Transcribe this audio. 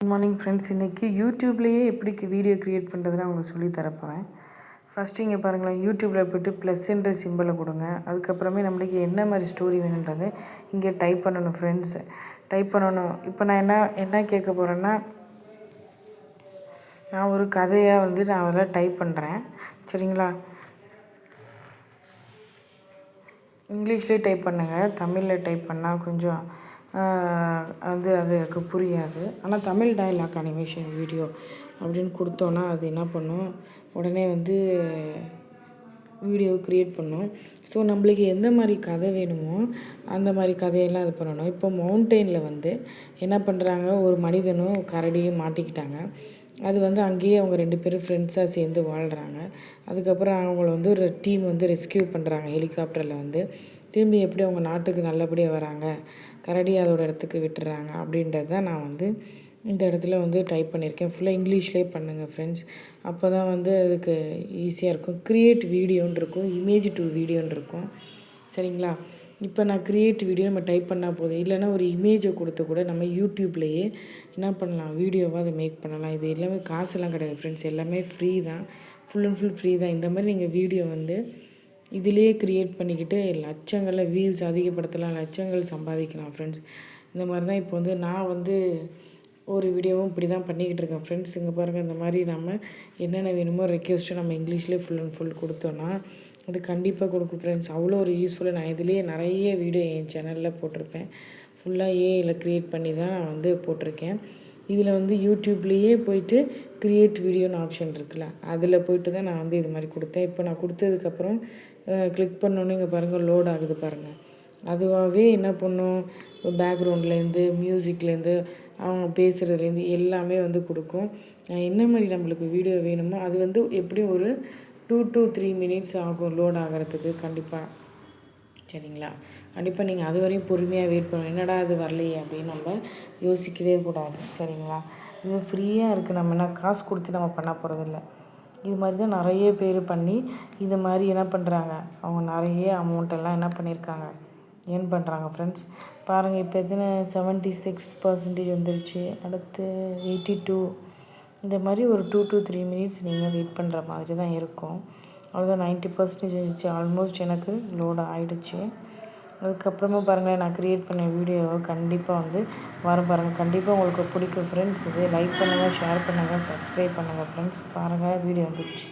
Good morning friends. இன்றைக்கி யூடியூப்லேயே எப்படி video create பண்ணுறதுன்னு உங்களுக்கு சொல்லி தரப்போகிறேன். ஃபஸ்ட்டு இங்கே பாருங்களேன், யூடியூப்பில் போய்ட்டு +என்ற சிம்பிளை கொடுங்க. அதுக்கப்புறமே நம்மளுக்கு என்ன மாதிரி ஸ்டோரி வேணுன்றது இங்கே டைப் பண்ணணும் ஃப்ரெண்ட்ஸு. டைப் பண்ணணும். இப்போ நான் என்ன கேட்க போகிறேன்னா, நான் ஒரு கதையாக நான் அதில் டைப் பண்ணுறேன். சரிங்களா? இங்கிலீஷ்லேயே டைப் பண்ணுங்கள். தமிழில் டைப் பண்ணால் கொஞ்சம் அதுக்கு புரியாது. ஆனால் தமிழ் டயலாக் அனிமேஷன் வீடியோ அப்படின்னு கொடுத்தோன்னா அது என்ன பண்ணும், உடனே வீடியோ க்ரியேட் பண்ணும். ஸோ நம்மளுக்கு எந்த மாதிரி கதை வேணுமோ அந்த மாதிரி கதையெல்லாம் இது பண்ணணும். இப்போ மவுண்டெயினில் என்ன பண்ணுறாங்க, ஒரு மனிதனும் கரடியும் மாட்டிக்கிட்டாங்க. அது அங்கேயே அவங்க 2 பேரும் ஃப்ரெண்ட்ஸாக சேர்ந்து வாழ்கிறாங்க. அதுக்கப்புறம் அவங்கள ஒரு டீம் ரெஸ்க்யூ பண்ணுறாங்க ஹெலிகாப்டரில். திரும்பி எப்படி அவங்க நாட்டுக்கு நல்லபடியாக வராங்க, கரடி அதோட இடத்துக்கு விட்டுறாங்க அப்படின்றது தான் நான் இந்த இடத்துல டைப் பண்ணியிருக்கேன். ஃபுல்லாக இங்கிலீஷ்லேயே பண்ணுங்கள் ஃப்ரெண்ட்ஸ். அப்போ தான் அதுக்கு ஈஸியாக இருக்கும். க்ரியேட் வீடியோன்னு இருக்கும், இமேஜ் டு வீடியோன்னு இருக்கும். சரிங்களா? இப்போ நான் க்ரியேட் வீடியோ நம்ம டைப் பண்ணால் போதும். இல்லைனா ஒரு இமேஜை கொடுத்து கூட நம்ம யூடியூப்லேயே என்ன பண்ணலாம், வீடியோவாக அதை மேக் பண்ணலாம். இது எல்லாமே காசுலாம் கிடையாது ஃப்ரெண்ட்ஸ், எல்லாமே ஃப்ரீ தான், ஃபுல் அண்ட் ஃபுல் ஃப்ரீ தான். இந்த மாதிரி நீங்கள் வீடியோ இதிலேயே க்ரியேட் பண்ணிக்கிட்டு லட்சங்களில் வியூஸ் அதிகப்படுத்தலாம், லட்சங்கள் சம்பாதிக்கலாம் ஃப்ரெண்ட்ஸ். இந்த மாதிரி தான் இப்போ நான் ஒரு வீடியோவும் இப்படி தான் பண்ணிக்கிட்டு இருக்கேன் ஃப்ரெண்ட்ஸ். இங்கே பாருங்கள், இந்த மாதிரி நம்ம என்னென்ன வேணுமோ ரெக்வெஸ்ட்டு நம்ம இங்கிலீஷ்லேயே ஃபுல் அண்ட் ஃபுல் கொடுத்தோன்னா அது கண்டிப்பாக கொடுக்கும் ஃப்ரெண்ட்ஸ். அவ்வளோ ஒரு யூஸ்ஃபுல்லாக நான் இதுலேயே நிறைய வீடியோ என் சேனலில் போட்டிருப்பேன். ஃபுல்லாக ஏஐயில் க்ரியேட் பண்ணி தான் நான் போட்டிருக்கேன். இதில் யூடியூப்லேயே போயிட்டு க்ரியேட் வீடியோன்னு ஆப்ஷன் இருக்குல்ல, அதில் போயிட்டு தான் நான் இது மாதிரி கொடுத்தேன். இப்போ நான் கொடுத்ததுக்கப்புறம் கிளிக் பண்ணோன்னே இங்கே பாருங்கள் லோட் ஆகுது பாருங்கள். அதுவாகவே என்ன பண்ணும், பேக்ரவுண்ட்லேருந்து மியூசிக்லேருந்து அவங்க பேசுகிறதுலேருந்து எல்லாமே கொடுக்கும். என்ன மாதிரி நம்மளுக்கு வீடியோ வேணுமோ அது எப்படியும் ஒரு 2 to 3 மினிட்ஸ் ஆகும் லோட் ஆகிறதுக்கு கண்டிப்பாக. சரிங்களா? கண்டிப்பாக நீங்கள் அது வரையும் பொறுமையாக வெயிட் பண்ணணும். என்னடா அது வரலையே அப்படின்னு நம்ம யோசிக்கவே கூடாது. சரிங்களா? இது ஃப்ரீயாக இருக்குது, நம்ம என்ன காசு கொடுத்து நம்ம பண்ண போகிறதில்ல. இது மாதிரி தான் நிறைய பேர் பண்ணி இது மாதிரி என்ன பண்ணுறாங்க, அவங்க நிறைய அமௌண்ட்டெல்லாம் என்ன பண்ணியிருக்காங்க, ஏர்ன் பண்ணுறாங்க ஃப்ரெண்ட்ஸ். பாருங்கள், இப்போ எத்தனை 76% வந்துருச்சு, அடுத்து 82. இந்த மாதிரி ஒரு 2 to 3 மினிட்ஸ் நீங்கள் வெயிட் பண்ணுற மாதிரி தான் இருக்கும். அவ்வளோதான், 90% இருந்துச்சு ஆல்மோஸ்ட் எனக்கு லோட் ஆகிடுச்சு. அதுக்கப்புறமா பாருங்கள், நான் க்ரியேட் பண்ண வீடியோவை கண்டிப்பாக வரும் பாருங்கள். கண்டிப்பாக உங்களுக்கு பிடிக்கும் ஃப்ரெண்ட்ஸ். இது லைக் பண்ணுங்கள், ஷேர் பண்ணுங்கள், சப்ஸ்கிரைப் பண்ணுங்கள் ஃப்ரெண்ட்ஸ். பாருங்கள், வீடியோ வந்துடுச்சு.